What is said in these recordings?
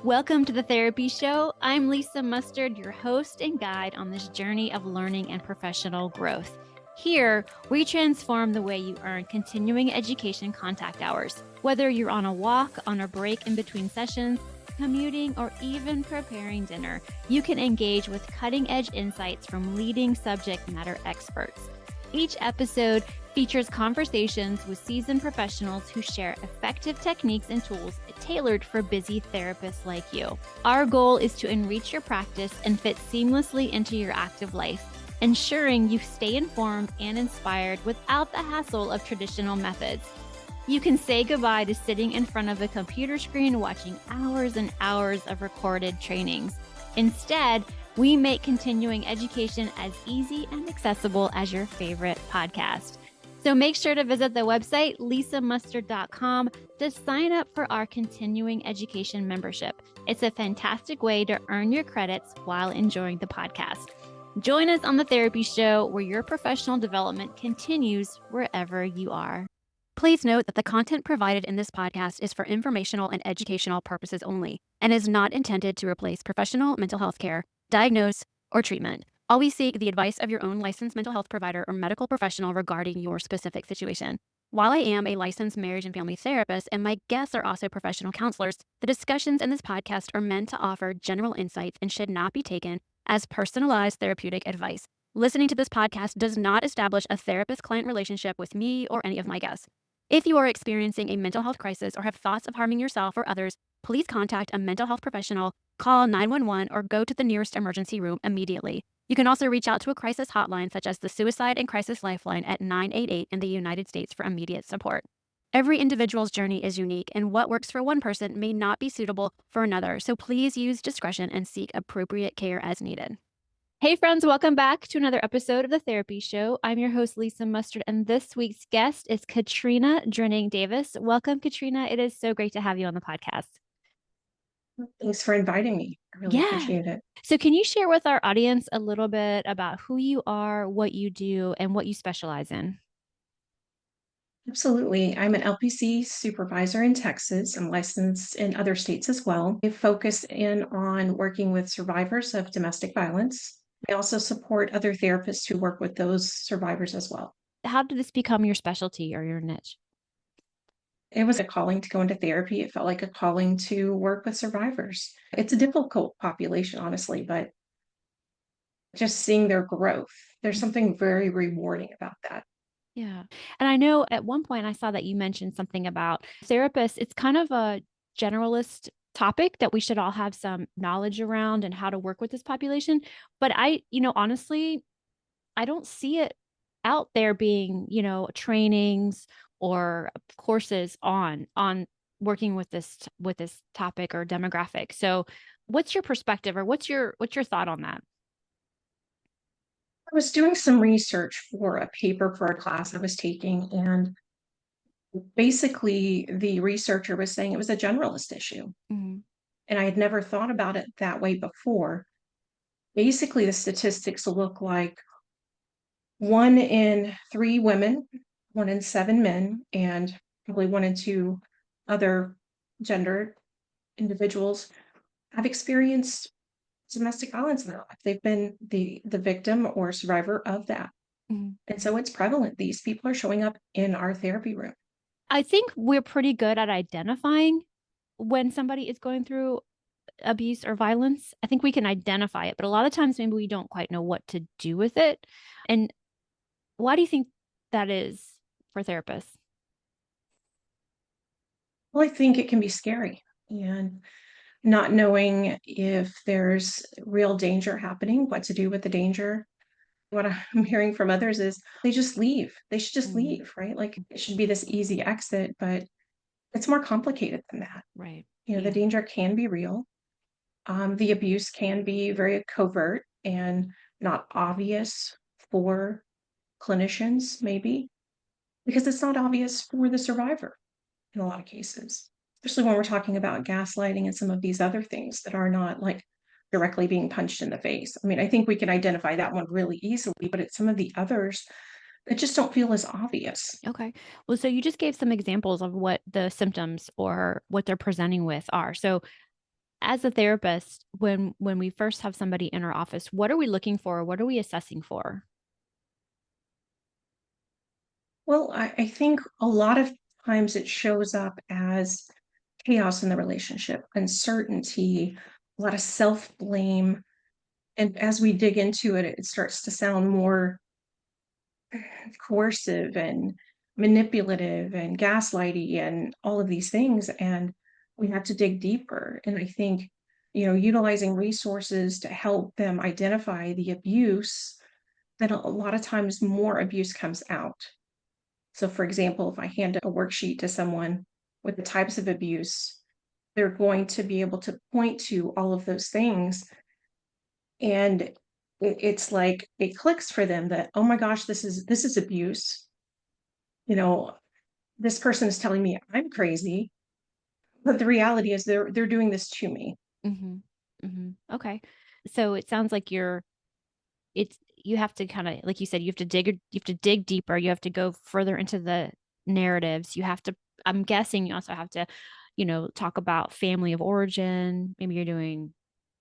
Welcome to the Therapy Show. I'm Lisa Mustard, your host and guide on this journey of learning and professional growth. Here, we transform the way you earn continuing education contact hours. Whether you're on a walk, on a break in between sessions, commuting, or even preparing dinner, you can engage with cutting-edge insights from leading subject matter experts. Each episode features conversations with seasoned professionals who share effective techniques and tools tailored for busy therapists like you. Our goal is to enrich your practice and fit seamlessly into your active life, ensuring you stay informed and inspired without the hassle of traditional methods. You can say goodbye to sitting in front of a computer screen watching hours and hours of recorded trainings. Instead, we make continuing education as easy and accessible as your favorite podcast. So make sure to visit the website, lisamustard.com, to sign up for our continuing education membership. It's a fantastic way to earn your credits while enjoying the podcast. Join us on the Therapy Show, where your professional development continues wherever you are. Please note that the content provided in this podcast is for informational and educational purposes only and is not intended to replace professional mental health care, diagnose, or treatment. Always seek the advice of your own licensed mental health provider or medical professional regarding your specific situation. While I am a licensed marriage and family therapist and my guests are also professional counselors, the discussions in this podcast are meant to offer general insights and should not be taken as personalized therapeutic advice. Listening to this podcast does not establish a therapist-client relationship with me or any of my guests. If you are experiencing a mental health crisis or have thoughts of harming yourself or others, please contact a mental health professional, call 911, or go to the nearest emergency room immediately. You can also reach out to a crisis hotline such as the Suicide and Crisis Lifeline at 988 in the United States for immediate support. Every individual's journey is unique, and what works for one person may not be suitable for another, so please use discretion and seek appropriate care as needed. Hey friends, welcome back to another episode of The Therapy Show. I'm your host, Lisa Mustard, and this week's guest is Catrina Drinning-Davis. Welcome, Catrina. It is so great to have you on the podcast. Thanks for inviting me. I really appreciate it. So can you share with our audience a little bit about who you are, what you do, and what you specialize in? Absolutely. I'm an LPC supervisor in Texas. I'm licensed in other states as well. I focus in on working with survivors of domestic violence. I also support other therapists who work with those survivors as well. How did this become your specialty or your niche? It was a calling to go into therapy. It felt like a calling to work with survivors. It's a difficult population, honestly, but just seeing their growth, there's something very rewarding about that. Yeah. And I know at one point I saw that you mentioned something about therapists. It's kind of a generalist topic that we should all have some knowledge around and how to work with this population. But honestly, I don't see it out there being, trainings or courses on working with this topic or demographic. So what's your perspective, or what's your thought on that? I was doing some research for a paper for a class I was taking, and basically the researcher was saying it was a generalist issue. Mm-hmm. And I had never thought about it that way before. Basically, the statistics look like 1 in 3 women, 1 in 7 men, and probably 1 in 2 other gender individuals have experienced domestic violence in their life. They've been the victim or survivor of that. Mm-hmm. And so it's prevalent. These people are showing up in our therapy room. I think we're pretty good at identifying when somebody is going through abuse or violence. I think we can identify it, but a lot of times maybe we don't quite know what to do with it. And why do you think that is for therapists? Well, I think it can be scary, and not knowing if there's real danger happening, what to do with the danger. What I'm hearing from others is they just leave. They should just leave, right? Like it should be this easy exit, but it's more complicated than that. Right. The danger can be real. The abuse can be very covert and not obvious for clinicians, maybe, because it's not obvious for the survivor in a lot of cases, especially when we're talking about gaslighting and some of these other things that are not like directly being punched in the face. I mean, I think we can identify that one really easily, but it's some of the others that just don't feel as obvious. Okay. Well, so you just gave some examples of what the symptoms or what they're presenting with are. So As a therapist, when we first have somebody in our office, what are we looking for? What are we assessing for? Well, I think a lot of times it shows up as chaos in the relationship, uncertainty, a lot of self-blame. And as we dig into it, it starts to sound more coercive and manipulative and gaslighty and all of these things. And we have to dig deeper. And I think, utilizing resources to help them identify the abuse, then a lot of times more abuse comes out. So, for example, if I hand a worksheet to someone with the types of abuse, they're going to be able to point to all of those things. And it's like it clicks for them that, oh my gosh, this is abuse. You know, this person is telling me I'm crazy, but the reality is they're doing this to me. Mm-hmm. Mm-hmm. Okay. So it sounds like you have to kind of, like you said, you have to dig deeper. You have to go further into the narratives. I'm guessing you also have to, talk about family of origin. Maybe you're doing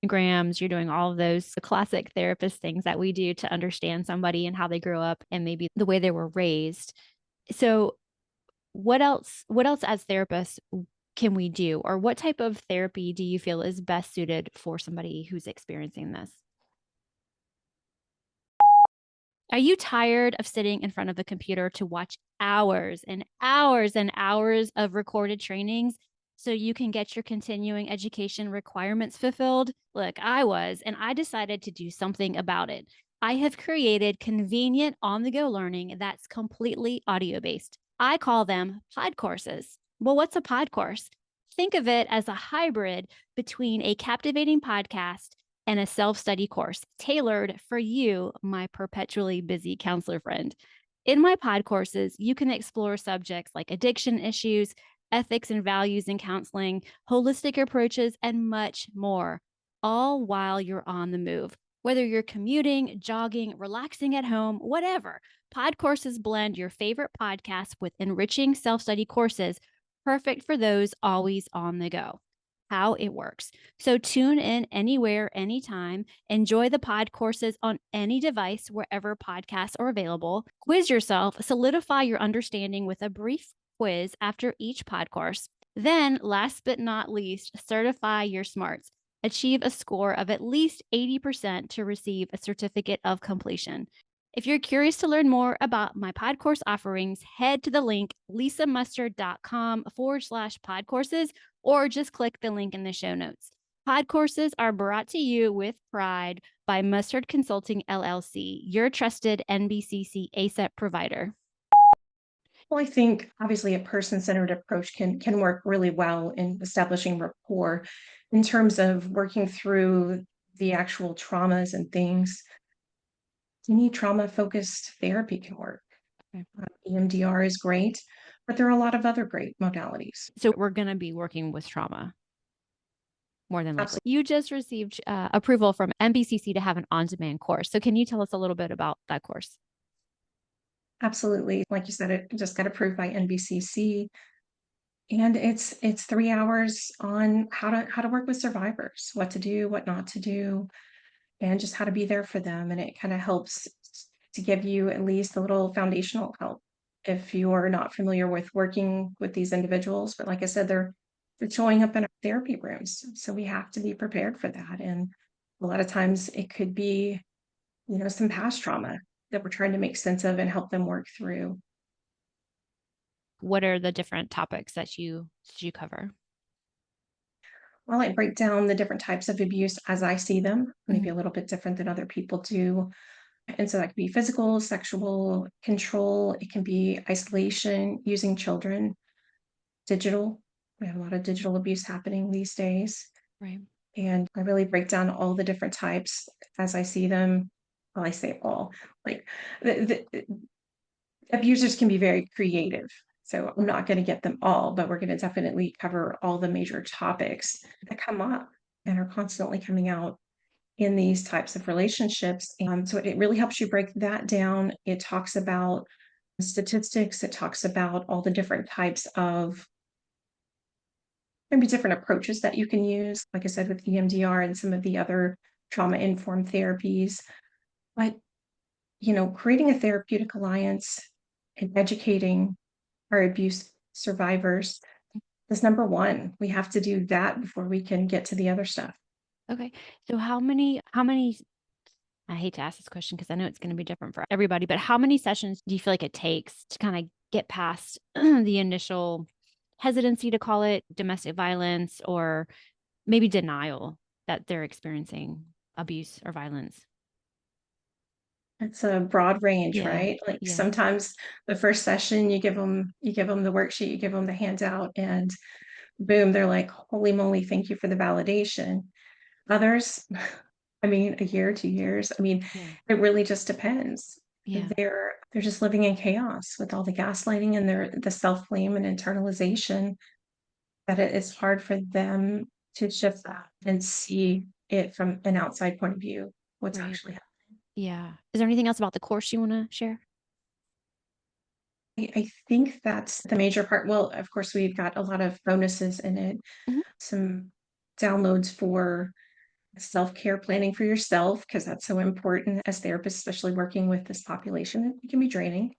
grams, you're doing all of those classic therapist things that we do to understand somebody and how they grew up and maybe the way they were raised. So what else as therapists can we do, or what type of therapy do you feel is best suited for somebody who's experiencing this? Are you tired of sitting in front of the computer to watch hours and hours and hours of recorded trainings so you can get your continuing education requirements fulfilled? Look, I was, and I decided to do something about it. I have created convenient on the go learning that's completely audio based. I call them pod courses. Well, what's a pod course? Think of it as a hybrid between a captivating podcast and a self study course tailored for you, my perpetually busy counselor friend. In my pod courses, you can explore subjects like addiction issues, ethics and values in counseling, holistic approaches, and much more, all while you're on the move. Whether you're commuting, jogging, relaxing at home, whatever, pod courses blend your favorite podcasts with enriching self study courses, perfect for those always on the go. How it works. So tune in anywhere, anytime. Enjoy the pod courses on any device wherever podcasts are available. Quiz yourself, solidify your understanding with a brief quiz after each pod course. Then, last but not least, certify your smarts. Achieve a score of at least 80% to receive a certificate of completion. If you're curious to learn more about my pod course offerings, head to the link lisamustard.com/pod courses or just click the link in the show notes. Pod courses are brought to you with pride by Mustard Consulting LLC, your trusted NBCC ASAP provider. Well, I think obviously a person-centered approach can work really well in establishing rapport in terms of working through the actual traumas and things. Any trauma-focused therapy can work. Okay. EMDR is great, but there are a lot of other great modalities. So we're going to be working with trauma more than likely. Absolutely. You just received approval from NBCC to have an on-demand course. So can you tell us a little bit about that course? Absolutely. Like you said, it just got approved by NBCC. And it's 3 hours on how to work with survivors, what to do, what not to do, and just how to be there for them. And it kind of helps to give you at least a little foundational help if you're not familiar with working with these individuals. But like I said, they're showing up in our therapy rooms. So we have to be prepared for that. And a lot of times it could be, some past trauma that we're trying to make sense of and help them work through. What are the different topics that you cover? Well, I break down the different types of abuse as I see them, maybe Mhm. a little bit different than other people do. And so that could be physical, sexual, control. It can be isolation, using children, digital. We have a lot of digital abuse happening these days. Right. And I really break down all the different types as I see them. Well, I say all, like the abusers can be very creative. So I'm not going to get them all, but we're going to definitely cover all the major topics that come up and are constantly coming out in these types of relationships. And so it really helps you break that down. It talks about statistics, it talks about all the different types of maybe different approaches that you can use, like I said, with EMDR and some of the other trauma-informed therapies. But, creating a therapeutic alliance and educating our abuse survivors is number one. We have to do that before we can get to the other stuff. Okay. So I hate to ask this question because I know it's going to be different for everybody, but how many sessions do you feel like it takes to kind of get past the initial hesitancy to call it domestic violence or maybe denial that they're experiencing abuse or violence? It's a broad range, Yeah. right? Like Yeah. sometimes the first session you give them the worksheet, you give them the handout, and boom, they're like, holy moly, thank you for the validation. Others, I mean, a year, 2 years. I mean, Yeah. it really just depends. Yeah. They're just living in chaos with all the gaslighting and the self-blame and internalization that it is hard for them to shift that and see it from an outside point of view, what's Right. actually happening. Yeah. Is there anything else about the course you want to share? I think that's the major part. Well, of course, we've got a lot of bonuses in it, Mhm. some downloads for self-care planning for yourself, because that's so important as therapists, especially working with this population. It can be draining.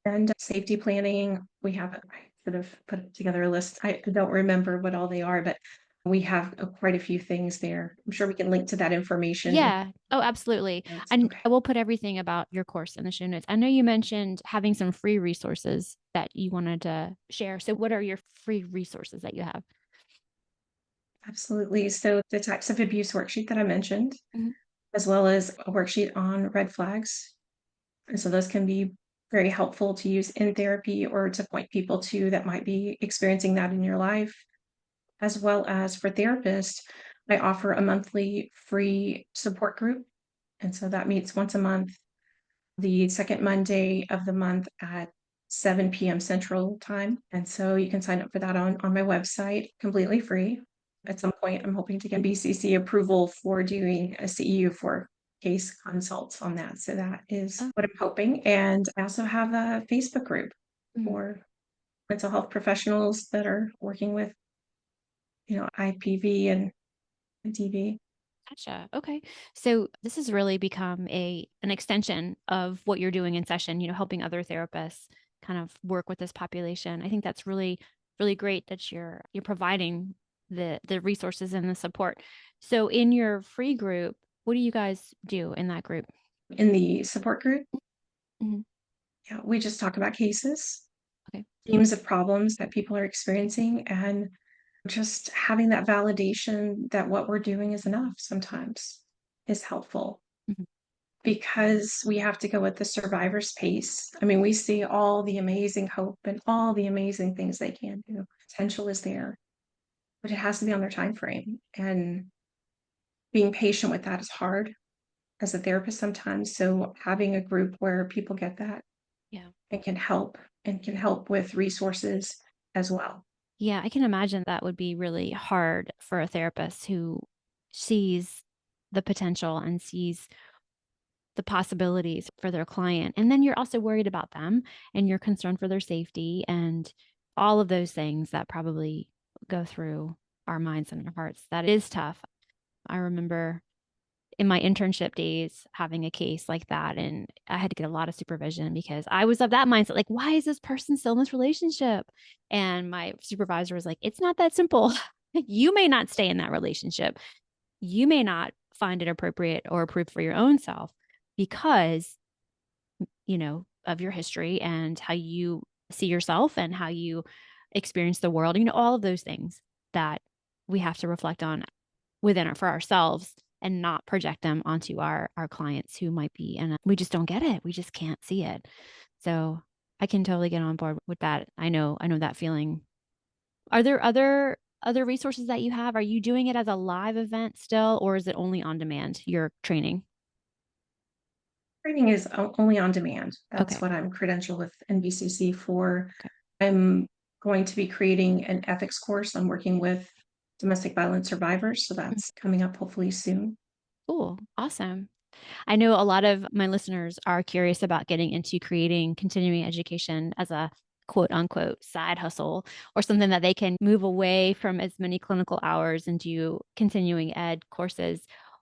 And safety planning, we have, I sort of put together a list. I don't remember what all they are, but we have quite a few things there. I'm sure we can link to that information. Yeah. Oh, absolutely. Okay. I will put everything about your course in the show notes. I know you mentioned having some free resources that you wanted to share. So, what are your free resources that you have? Absolutely. So the types of abuse worksheet that I mentioned, Mhm. as well as a worksheet on red flags. And so those can be very helpful to use in therapy or to point people to that might be experiencing that in your life. As well as for therapists, I offer a monthly free support group. And so that meets once a month, the second Monday of the month at 7 p.m. Central Time. And so you can sign up for that on my website, completely free. At some point, I'm hoping to get BCC approval for doing a CEU for case consults on that. So that is Oh, what I'm hoping. And I also have a Facebook group mhm. for mental health professionals that are working with, IPV and DV. Gotcha. Okay. So this has really become an extension of what you're doing in session, helping other therapists kind of work with this population. I think that's really, really great that you're providing the resources and the support. So in your free group, what do you guys do in that group? In the support group, Mhm. yeah, we just talk about cases, Okay. themes of problems that people are experiencing, and just having that validation that what we're doing is enough sometimes is helpful, Mhm. because we have to go at the survivor's pace. I mean, we see all the amazing hope and all the amazing things they can do. Potential is there, but it has to be on their time frame. And being patient with that is hard as a therapist sometimes. So having a group where people get that Yeah. and can help with resources as well. Yeah, I can imagine that would be really hard for a therapist who sees the potential and sees the possibilities for their client. And then you're also worried about them and you're concerned for their safety and all of those things that probably go through our minds and our hearts. That is tough. I remember in my internship days having a case like that, and I had to get a lot of supervision because I was of that mindset, like, why is this person still in this relationship? And my supervisor was like, it's not that simple. You may not stay in that relationship. You may not find it appropriate or approved for your own self because, of your history and how you see yourself and how you experience the world, all of those things that we have to reflect on for ourselves and not project them onto our clients who might be we just don't get it. We just can't see it. So I can totally get on board with that. I know that feeling. Are there other resources that you have? Are you doing it as a live event still, or is it only on demand, your training? Training is only on demand. That's Okay. what I'm credentialed with NBCC for. Okay. I'm going to be creating an ethics course on working with domestic violence survivors. So Mm. that's coming up hopefully soon. Cool. Awesome. I know a lot of my listeners are curious about getting into creating continuing education as quote unquote side hustle or something that they can move away from as many clinical hours and do continuing ed courses.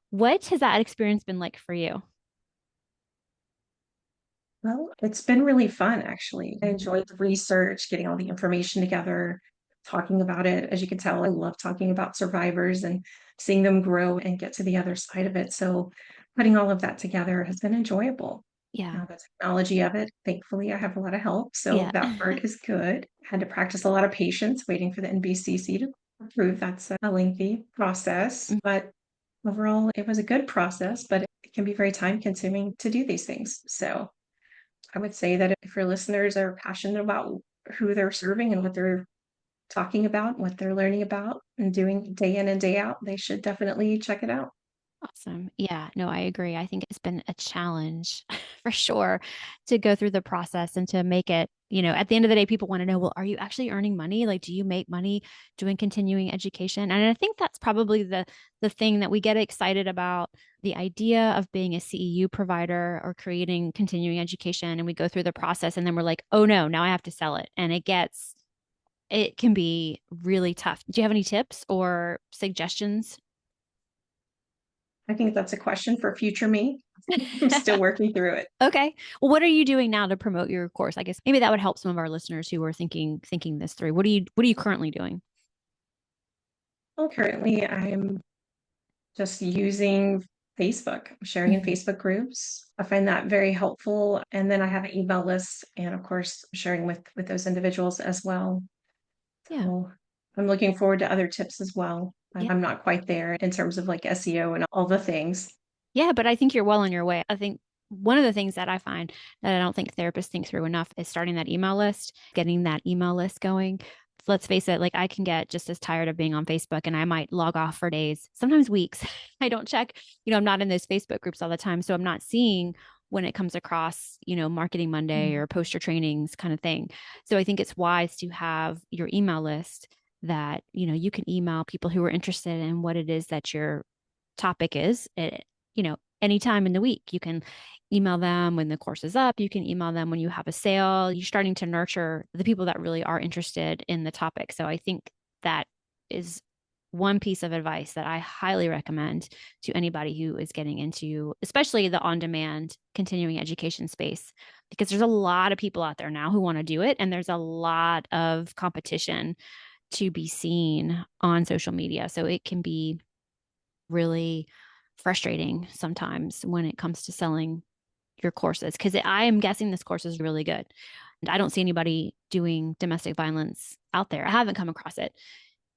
What has that experience been like for you? Well, it's been really fun, actually. I enjoyed the research, getting all the information together, talking about it. As you can tell, I love talking about survivors and seeing them grow and get to the other side of it. So putting all of that together has been enjoyable. Yeah. Now, the technology of it, thankfully, I have a lot of help. So Yeah. that part is good. Had to practice a lot of patience waiting for the NBCC to approve. That's a lengthy process, but overall, it was a good process, but it can be very time consuming to do these things. So I would say that if your listeners are passionate about who they're serving and what they're talking about, what they're learning about and doing day in and day out, they should definitely check it out. Awesome. Yeah, no, I agree. I think it's been a challenge for sure to go through the process and to make it, at the end of the day, people want to know, well, are you actually earning money? Like, do you make money doing continuing education? And I think that's probably the thing that we get excited about the idea of being a CEU provider or creating continuing education. And we go through the process and then we're like, oh no, now I have to sell it. And it can be really tough. Do you have any tips or suggestions? I think that's a question for future me. I'm still working through it. Okay. Well, what are you doing now to promote your course? I guess maybe that would help some of our listeners who are thinking this through. What are you currently doing? Well, currently I'm just using Facebook, sharing in Mhm. Facebook groups. I find that very helpful. And then I have an email list and of course sharing with those individuals as well. Yeah. So I'm looking forward to other tips as well. Yeah. I'm not quite there in terms of like SEO and all the things. Yeah, but I think you're well on your way. I think one of the things that I find that I don't think therapists think through enough is starting that email list, getting that email list going. Let's face it, like I can get just as tired of being on Facebook and I might log off for days, sometimes weeks. I don't check, I'm not in those Facebook groups all the time. So I'm not seeing when it comes across, Marketing Monday Mm. or poster trainings kind of thing. So I think it's wise to have your email list that, you can email people who are interested in what it is that your topic is. Anytime in the week. You can email them when the course is up. You can email them when you have a sale. You're starting to nurture the people that really are interested in the topic. So I think that is one piece of advice that I highly recommend to anybody who is getting into, especially the on demand continuing education space, because there's a lot of people out there now who want to do it. And there's a lot of competition to be seen on social media. So it can be really frustrating sometimes when it comes to selling your courses because I am guessing this course is really good. And I don't see anybody doing domestic violence out there. I haven't come across it.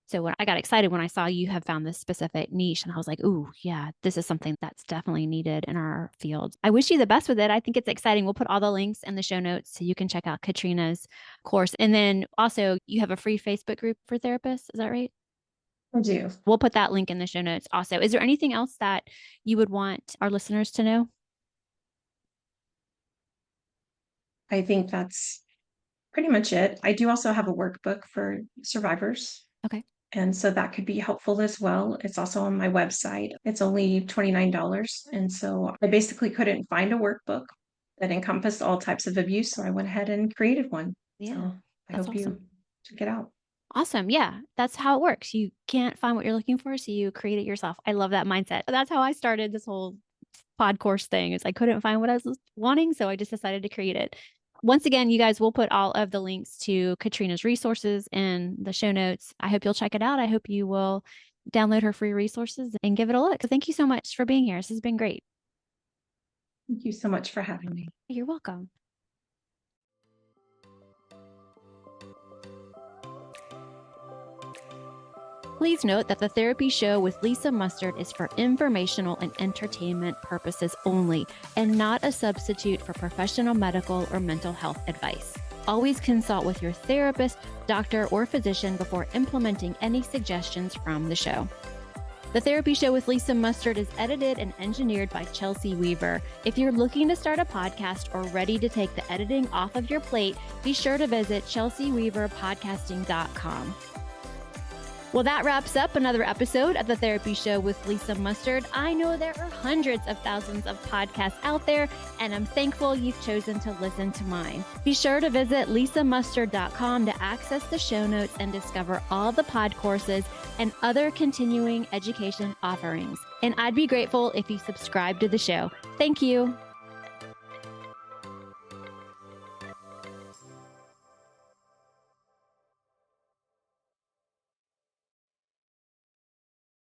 So when I got excited when I saw you have found this specific niche and I was like, ooh, yeah, this is something that's definitely needed in our field. I wish you the best with it. I think it's exciting. We'll put all the links in the show notes so you can check out Catrina's course. And then also you have a free Facebook group for therapists. Is that right? I do. We'll put that link in the show notes also. Is there anything else that you would want our listeners to know? I think that's pretty much it. I do also have a workbook for survivors. Okay. And so that could be helpful as well. It's also on my website. It's only $29. And so I basically couldn't find a workbook that encompassed all types of abuse. So I went ahead and created one. Yeah, So I that's hope awesome. you check it out. Awesome. Yeah, that's how it works. You can't find what you're looking for, so you create it yourself. I love that mindset. That's how I started this whole pod course thing is I couldn't find what I was wanting, so I just decided to create it. Once again, you guys will put all of the links to Catrina's resources in the show notes. I hope you'll check it out. I hope you will download her free resources and give it a look. Thank you so much for being here. This has been great. Thank you so much for having me. You're welcome. Please note that the therapy show with Lisa Mustard is for informational and entertainment purposes only and not a substitute for professional medical or mental health advice. Always consult with your therapist, doctor, or physician before implementing any suggestions from the show. The Therapy Show with Lisa Mustard is edited and engineered by Chelsea Weaver. If you're looking to start a podcast or ready to take the editing off of your plate, be sure to visit chelseaweaverpodcasting.com. Well, that wraps up another episode of The Therapy Show with Lisa Mustard. I know there are hundreds of thousands of podcasts out there, and I'm thankful you've chosen to listen to mine. Be sure to visit lisamustard.com to access the show notes and discover all the pod courses and other continuing education offerings. And I'd be grateful if you subscribe to the show. Thank you.